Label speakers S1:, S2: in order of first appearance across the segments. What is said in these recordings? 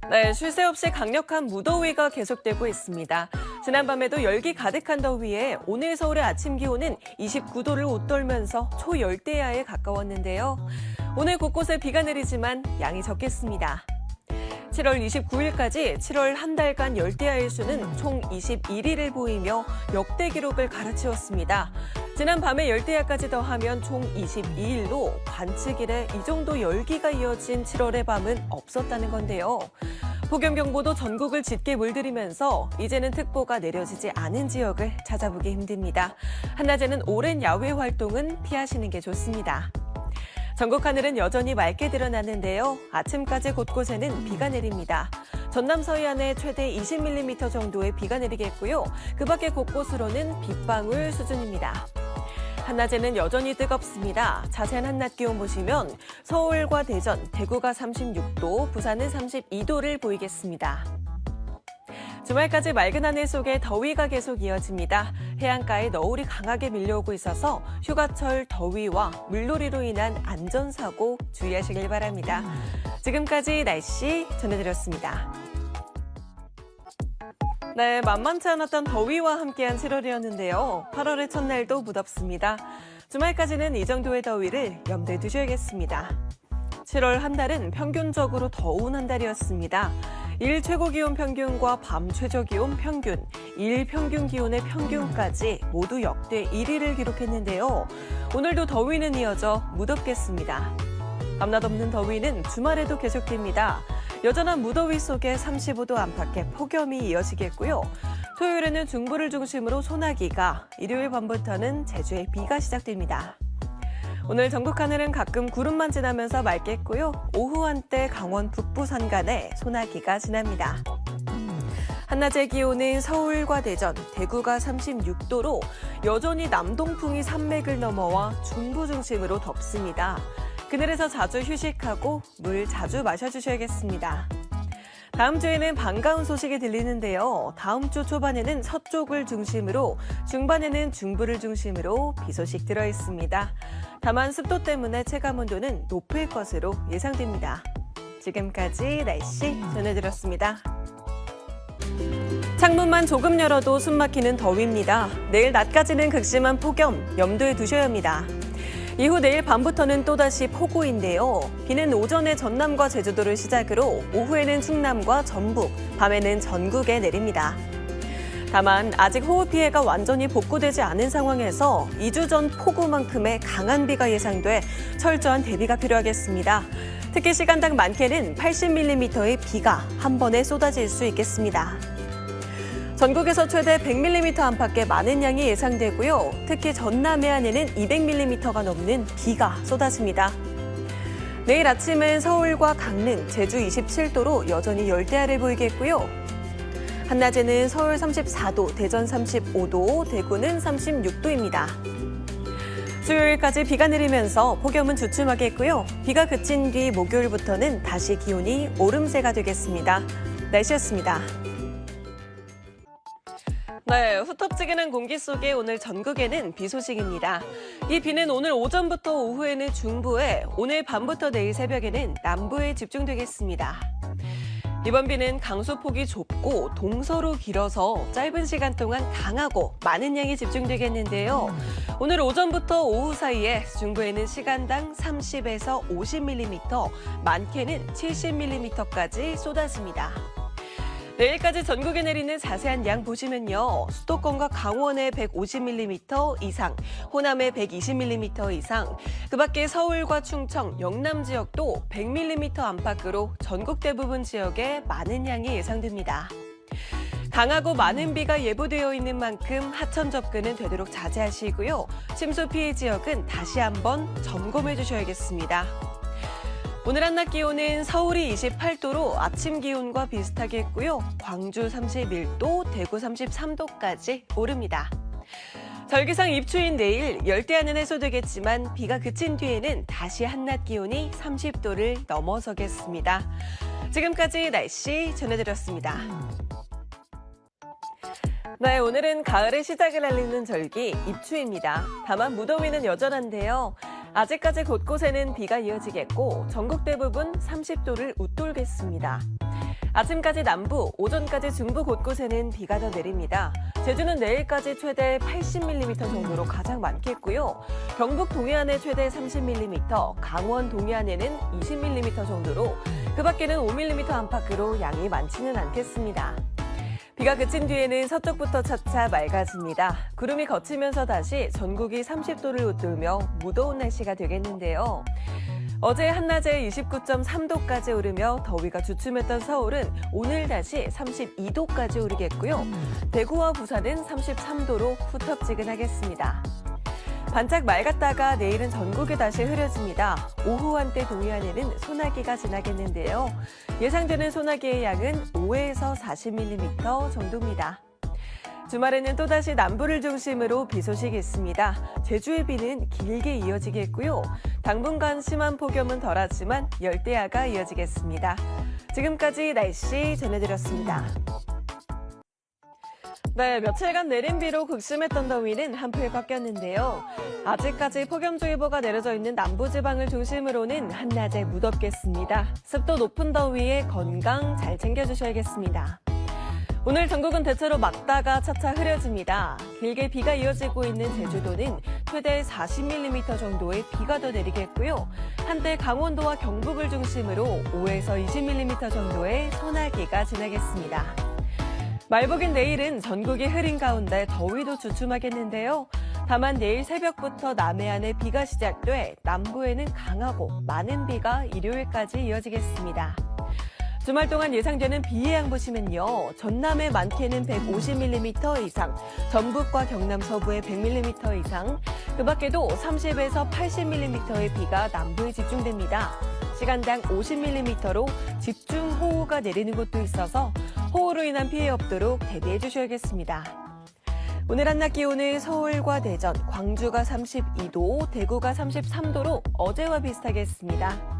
S1: 네, 쉴 새 없이 강력한 무더위가 계속되고 있습니다. 지난밤에도 열기 가득한 더위에 오늘 서울의 아침 기온은 29도를 웃돌면서 초열대야에 가까웠는데요. 오늘 곳곳에 비가 내리지만 양이 적겠습니다. 7월 29일까지 7월 한 달간 열대야 일수는 총 21일을 보이며 역대 기록을 갈아치웠습니다. 지난 밤에 열대야까지 더하면 총 22일로 관측 이래 이 정도 열기가 이어진 7월의 밤은 없었다는 건데요. 폭염경보도 전국을 짙게 물들이면서 이제는 특보가 내려지지 않은 지역을 찾아보기 힘듭니다. 한낮에는 오랜 야외 활동은 피하시는 게 좋습니다. 전국 하늘은 여전히 맑게 드러났는데요. 아침까지 곳곳에는 비가 내립니다. 전남 서해안에 최대 20mm 정도의 비가 내리겠고요. 그 밖에 곳곳으로는 빗방울 수준입니다. 한낮에는 여전히 뜨겁습니다. 자세한 한낮 기온 보시면 서울과 대전, 대구가 36도, 부산은 32도를 보이겠습니다. 주말까지 맑은 하늘 속에 더위가 계속 이어집니다. 해안가에 너울이 강하게 밀려오고 있어서 휴가철 더위와 물놀이로 인한 안전사고 주의하시길 바랍니다. 지금까지 날씨 전해드렸습니다. 네, 만만치 않았던 더위와 함께한 7월이었는데요. 8월의 첫날도 무덥습니다. 주말까지는 이 정도의 더위를 염두에 두셔야겠습니다. 7월 한 달은 평균적으로 더운 한 달이었습니다. 일 최고 기온 평균과 밤 최저 기온 평균, 일 평균 기온의 평균까지 모두 역대 1위를 기록했는데요. 오늘도 더위는 이어져 무덥겠습니다. 밤낮 없는 더위는 주말에도 계속됩니다. 여전한 무더위 속에 35도 안팎의 폭염이 이어지겠고요. 토요일에는 중부를 중심으로 소나기가, 일요일 밤부터는 제주에 비가 시작됩니다. 오늘 전국 하늘은 가끔 구름만 지나면서 맑겠고요. 오후 한때 강원 북부 산간에 소나기가 지납니다. 한낮의 기온은 서울과 대전, 대구가 36도로 여전히 남동풍이 산맥을 넘어와 중부 중심으로 덥습니다. 그늘에서 자주 휴식하고 물 자주 마셔주셔야겠습니다. 다음 주에는 반가운 소식이 들리는데요. 다음 주 초반에는 서쪽을 중심으로, 중반에는 중부를 중심으로 비 소식 들어있습니다. 다만 습도 때문에 체감온도는 높을 것으로 예상됩니다. 지금까지 날씨 전해드렸습니다. 창문만 조금 열어도 숨막히는 더위입니다. 내일 낮까지는 극심한 폭염 염두에 두셔야 합니다. 이후 내일 밤부터는 또다시 폭우인데요. 비는 오전에 전남과 제주도를 시작으로 오후에는 충남과 전북, 밤에는 전국에 내립니다. 다만 아직 호우 피해가 완전히 복구되지 않은 상황에서 2주 전 폭우만큼의 강한 비가 예상돼 철저한 대비가 필요하겠습니다. 특히 시간당 많게는 80mm의 비가 한 번에 쏟아질 수 있겠습니다. 전국에서 최대 100mm 안팎의 많은 양이 예상되고요. 특히 전남 해안에는 200mm가 넘는 비가 쏟아집니다. 내일 아침은 서울과 강릉, 제주 27도로 여전히 열대야를 보이겠고요. 한낮에는 서울 34도, 대전 35도, 대구는 36도입니다. 수요일까지 비가 내리면서 폭염은 주춤하겠고요. 비가 그친 뒤 목요일부터는 다시 기온이 오름세가 되겠습니다. 날씨였습니다. 네, 후텁지근한 공기 속에 오늘 전국에는 비 소식입니다. 이 비는 오늘 오전부터 오후에는 중부에, 오늘 밤부터 내일 새벽에는 남부에 집중되겠습니다. 이번 비는 강수폭이 좁고 동서로 길어서 짧은 시간 동안 강하고 많은 양이 집중되겠는데요. 오늘 오전부터 오후 사이에 중부에는 시간당 30에서 50mm, 많게는 70mm까지 쏟아집니다. 내일까지 전국에 내리는 자세한 양 보시면요. 수도권과 강원에 150mm 이상, 호남에 120mm 이상, 그 밖에 서울과 충청, 영남 지역도 100mm 안팎으로 전국 대부분 지역에 많은 양이 예상됩니다. 강하고 많은 비가 예보되어 있는 만큼 하천 접근은 되도록 자제하시고요. 침수 피해 지역은 다시 한번 점검해 주셔야겠습니다. 오늘 한낮 기온은 서울이 28도로 아침 기온과 비슷하겠고요. 광주 31도, 대구 33도까지 오릅니다. 절기상 입추인 내일 열대야는 해소되겠지만 비가 그친 뒤에는 다시 한낮 기온이 30도를 넘어서겠습니다. 지금까지 날씨 전해드렸습니다. 네, 오늘은 가을의 시작을 알리는 절기 입추입니다. 다만 무더위는 여전한데요. 아직까지 곳곳에는 비가 이어지겠고 전국 대부분 30도를 웃돌겠습니다. 아침까지 남부, 오전까지 중부 곳곳에는 비가 더 내립니다. 제주는 내일까지 최대 80mm 정도로 가장 많겠고요. 경북 동해안에 최대 30mm, 강원 동해안에는 20mm 정도로 그 밖에는 5mm 안팎으로 양이 많지는 않겠습니다. 비가 그친 뒤에는 서쪽부터 차차 맑아집니다. 구름이 걷히면서 다시 전국이 30도를 웃돌며 무더운 날씨가 되겠는데요. 어제 한낮에 29.3도까지 오르며 더위가 주춤했던 서울은 오늘 다시 32도까지 오르겠고요. 대구와 부산은 33도로 후텁지근하겠습니다. 반짝 맑았다가 내일은 전국에 다시 흐려집니다. 오후 한때 동해안에는 소나기가 지나겠는데요. 예상되는 소나기의 양은 5에서 40mm 정도입니다. 주말에는 또다시 남부를 중심으로 비 소식이 있습니다. 제주의 비는 길게 이어지겠고요. 당분간 심한 폭염은 덜하지만 열대야가 이어지겠습니다. 지금까지 날씨 전해드렸습니다. 네, 며칠간 내린 비로 극심했던 더위는 한풀 꺾였는데요. 아직까지 폭염주의보가 내려져 있는 남부지방을 중심으로는 한낮에 무덥겠습니다. 습도 높은 더위에 건강 잘 챙겨주셔야겠습니다. 오늘 전국은 대체로 맑다가 차차 흐려집니다. 길게 비가 이어지고 있는 제주도는 최대 40mm 정도의 비가 더 내리겠고요. 한때 강원도와 경북을 중심으로 5에서 20mm 정도의 소나기가 지나겠습니다. 말복인 내일은 전국이 흐린 가운데 더위도 주춤하겠는데요. 다만 내일 새벽부터 남해안에 비가 시작돼 남부에는 강하고 많은 비가 일요일까지 이어지겠습니다. 주말 동안 예상되는 비의 양 보시면요. 전남의 많게는 150mm 이상, 전북과 경남 서부에 100mm 이상, 그 밖에도 30에서 80mm의 비가 남부에 집중됩니다. 시간당 50mm로 집중호우가 내리는 곳도 있어서 호우로 인한 피해 없도록 대비해 주셔야겠습니다. 오늘 한낮 기온은 서울과 대전, 광주가 32도, 대구가 33도로 어제와 비슷하겠습니다.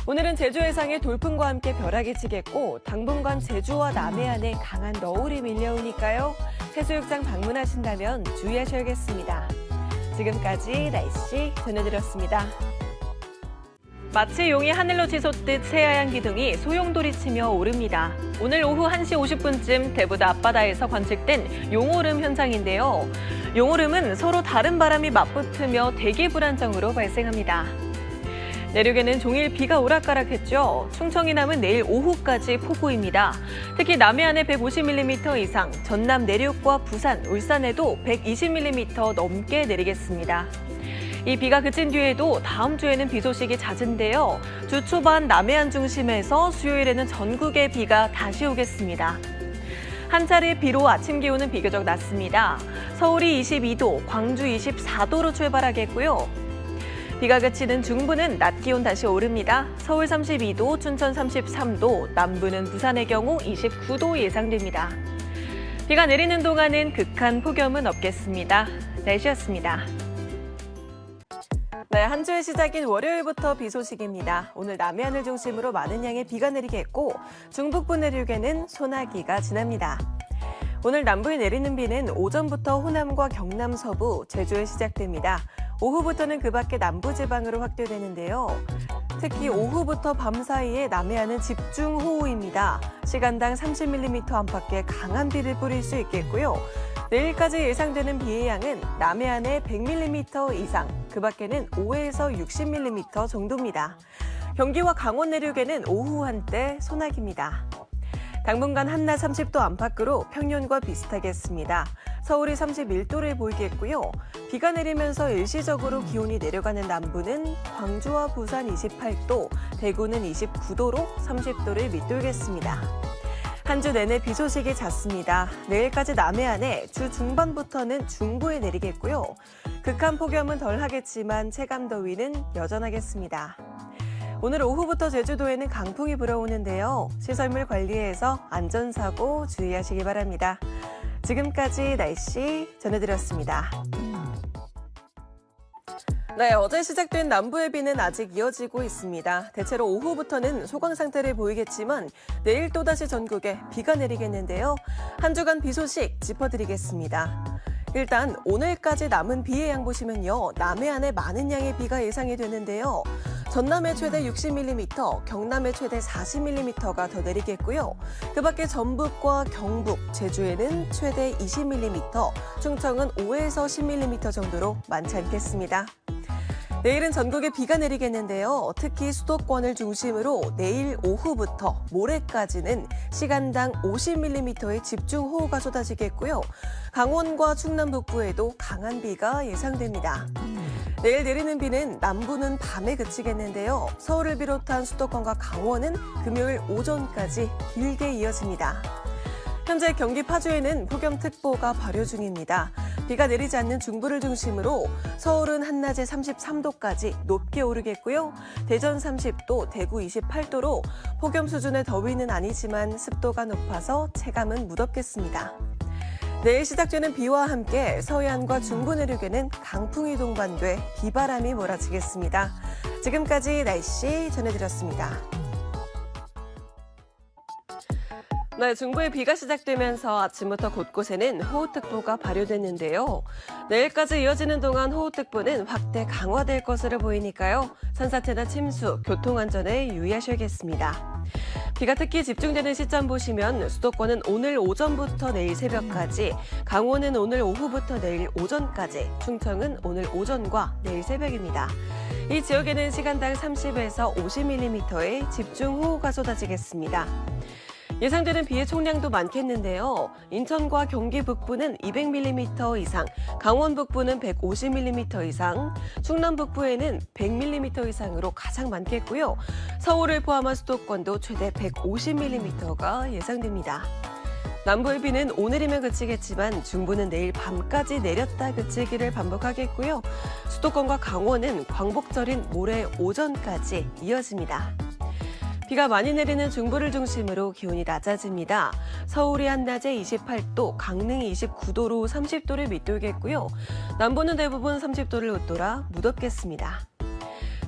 S1: 오늘은 제주 해상에 돌풍과 함께 벼락이 치겠고 당분간 제주와 남해안에 강한 너울이 밀려오니까요. 해수욕장 방문하신다면 주의하셔야겠습니다. 지금까지 날씨 전해드렸습니다. 마치 용이 하늘로 치솟듯 새하얀 기둥이 소용돌이치며 오릅니다. 오늘 오후 1시 50분쯤 대부다 앞바다에서 관측된 용오름 현상인데요. 용오름은 서로 다른 바람이 맞붙으며 대기 불안정으로 발생합니다. 내륙에는 종일 비가 오락가락했죠. 충청 이남은 내일 오후까지 폭우입니다. 특히 남해안에 150mm 이상, 전남 내륙과 부산, 울산에도 120mm 넘게 내리겠습니다. 이 비가 그친 뒤에도 다음 주에는 비 소식이 잦은데요. 주 초반 남해안 중심에서 수요일에는 전국에 비가 다시 오겠습니다. 한 차례 비로 아침 기온은 비교적 낮습니다. 서울이 22도, 광주 24도로 출발하겠고요. 비가 그치는 중부는 낮 기온 다시 오릅니다. 서울 32도, 춘천 33도, 남부는 부산의 경우 29도 예상됩니다. 비가 내리는 동안은 극한 폭염은 없겠습니다. 날씨였습니다. 네, 한 주의 시작인 월요일부터 비 소식입니다. 오늘 남해안을 중심으로 많은 양의 비가 내리겠고 중북부 내륙에는 소나기가 지납니다. 오늘 남부에 내리는 비는 오전부터 호남과 경남 서부, 제주에 시작됩니다. 오후부터는 그 밖에 남부지방으로 확대되는데요. 특히 오후부터 밤 사이에 남해안은 집중호우입니다. 시간당 30mm 안팎의 강한 비를 뿌릴 수 있겠고요. 내일까지 예상되는 비의 양은 남해안에 100mm 이상, 그 밖에는 5에서 60mm 정도입니다. 경기와 강원 내륙에는 오후 한때 소나기입니다. 당분간 한낮 30도 안팎으로 평년과 비슷하겠습니다. 서울이 31도를 보이겠고요. 비가 내리면서 일시적으로 기온이 내려가는 남부는 광주와 부산 28도, 대구는 29도로 30도를 밑돌겠습니다. 한 주 내내 비 소식이 잦습니다. 내일까지 남해안에 주 중반부터는 중부에 내리겠고요. 극한 폭염은 덜하겠지만 체감 더위는 여전하겠습니다. 오늘 오후부터 제주도에는 강풍이 불어오는데요. 시설물 관리에서 안전사고 주의하시기 바랍니다. 지금까지 날씨 전해드렸습니다. 네, 어제 시작된 남부의 비는 아직 이어지고 있습니다. 대체로 오후부터는 소강 상태를 보이겠지만 내일 또다시 전국에 비가 내리겠는데요. 한 주간 비 소식 짚어드리겠습니다. 일단 오늘까지 남은 비의 양 보시면요. 남해안에 많은 양의 비가 예상이 되는데요. 전남에 최대 60mm, 경남에 최대 40mm가 더 내리겠고요. 그 밖에 전북과 경북, 제주에는 최대 20mm, 충청은 5에서 10mm 정도로 많지 않겠습니다. 내일은 전국에 비가 내리겠는데요. 특히 수도권을 중심으로 내일 오후부터 모레까지는 시간당 50mm의 집중호우가 쏟아지겠고요. 강원과 충남 북부에도 강한 비가 예상됩니다. 내일 내리는 비는 남부는 밤에 그치겠는데요. 서울을 비롯한 수도권과 강원은 금요일 오전까지 길게 이어집니다. 현재 경기 파주에는 폭염특보가 발효 중입니다. 비가 내리지 않는 중부를 중심으로 서울은 한낮에 33도까지 높게 오르겠고요. 대전 30도, 대구 28도로 폭염 수준의 더위는 아니지만 습도가 높아서 체감은 무덥겠습니다. 내일 시작되는 비와 함께 서해안과 중부 내륙에는 강풍이 동반돼 비바람이 몰아치겠습니다. 지금까지 날씨 전해드렸습니다. 네, 중부에 비가 시작되면서 아침부터 곳곳에는 호우특보가 발효됐는데요. 내일까지 이어지는 동안 호우특보는 확대 강화될 것으로 보이니까요. 산사태나 침수, 교통안전에 유의하셔야겠습니다. 비가 특히 집중되는 시점 보시면 수도권은 오늘 오전부터 내일 새벽까지, 강원은 오늘 오후부터 내일 오전까지, 충청은 오늘 오전과 내일 새벽입니다. 이 지역에는 시간당 30에서 50mm의 집중호우가 쏟아지겠습니다. 예상되는 비의 총량도 많겠는데요. 인천과 경기 북부는 200mm 이상, 강원 북부는 150mm 이상, 충남 북부에는 100mm 이상으로 가장 많겠고요. 서울을 포함한 수도권도 최대 150mm가 예상됩니다. 남부의 비는 오늘이면 그치겠지만 중부는 내일 밤까지 내렸다 그치기를 반복하겠고요. 수도권과 강원은 광복절인 모레 오전까지 이어집니다. 비가 많이 내리는 중부를 중심으로 기온이 낮아집니다. 서울이 한낮에 28도, 강릉이 29도로 30도를 밑돌겠고요. 남부는 대부분 30도를 웃돌아 무덥겠습니다.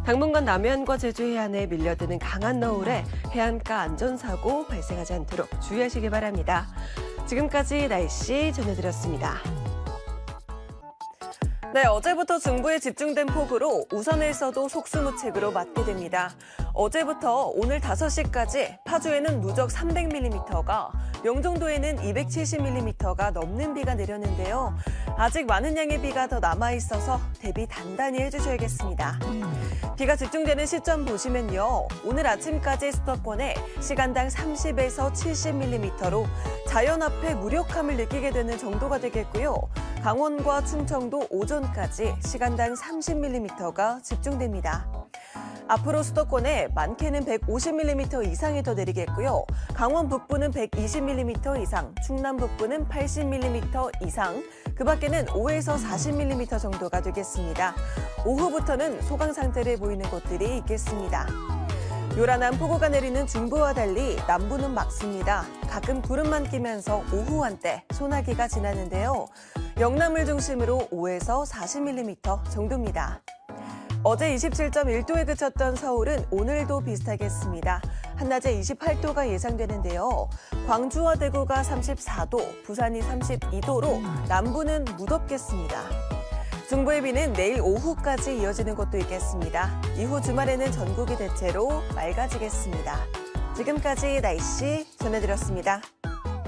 S1: 당분간 남해안과 제주 해안에 밀려드는 강한 너울에 해안가 안전사고 발생하지 않도록 주의하시기 바랍니다. 지금까지 날씨 전해드렸습니다. 네, 어제부터 중부에 집중된 폭우로 우선에서도 속수무책으로 맞게 됩니다. 어제부터 오늘 5시까지 파주에는 누적 300mm가, 명종도에는 270mm가 넘는 비가 내렸는데요. 아직 많은 양의 비가 더 남아있어서 대비 단단히 해주셔야겠습니다. 비가 집중되는 시점 보시면요. 오늘 아침까지 수도권에 시간당 30에서 70mm로 자연 앞에 무력함을 느끼게 되는 정도가 되겠고요. 강원과 충청도 오전까지 시간당 30mm가 집중됩니다. 앞으로 수도권에 많게는 150mm 이상이 더 내리겠고요. 강원 북부는 120mm 이상, 충남 북부는 80mm 이상, 그 밖에는 5에서 40mm 정도가 되겠습니다. 오후부터는 소강 상태를 보이는 곳들이 있겠습니다. 요란한 폭우가 내리는 중부와 달리 남부는 맑습니다. 가끔 구름만 끼면서 오후 한때 소나기가 지나는데요. 영남을 중심으로 5에서 40mm 정도입니다. 어제 27.1도에 그쳤던 서울은 오늘도 비슷하겠습니다. 한낮에 28도가 예상되는데요. 광주와 대구가 34도, 부산이 32도로 남부는 무덥겠습니다. 중부의 비는 내일 오후까지 이어지는 곳도 있겠습니다. 이후 주말에는 전국이 대체로 맑아지겠습니다. 지금까지 날씨 전해드렸습니다.